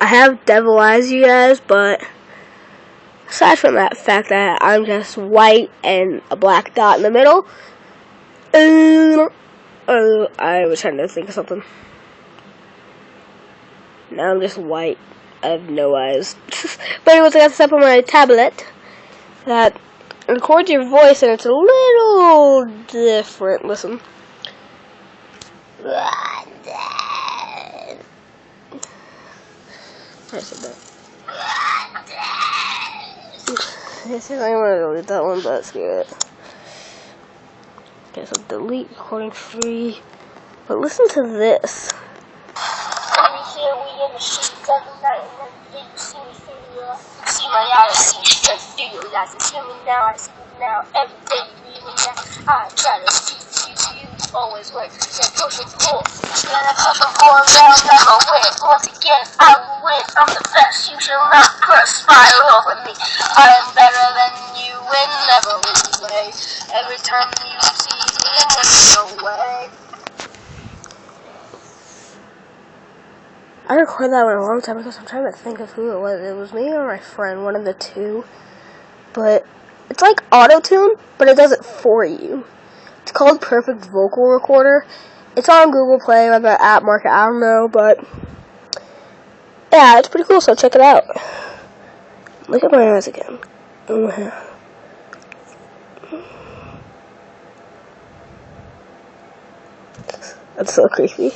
I have devil eyes, you guys, but aside from that fact that I'm just white and a black dot in the middle, I was trying to think of something. Now I'm just white. I have no eyes. But anyways, I got this up on my tablet that records your voice, and it's a little different. Listen. I said that. I think I'm gonna delete that one, but screw it. Okay, so delete recording free. But listen to this. See my eyes, just do you guys see me now? I see me now every day, leaving that I try to see you always work. Yeah, push and pull. And I push and pull around, never win. Once again, I will win. I'm the best. You shall not perspire over me. I am better than you and never will away. Every time you see me, I'm running away. I recorded that one a long time ago, so I'm trying to think of who it was. It was me or my friend, one of the two. But it's like auto-tune, but it does it for you. It's called Perfect Vocal Recorder. It's on Google Play or the app market, I don't know, but yeah, it's pretty cool, so check it out. Look at my eyes again. That's so creepy.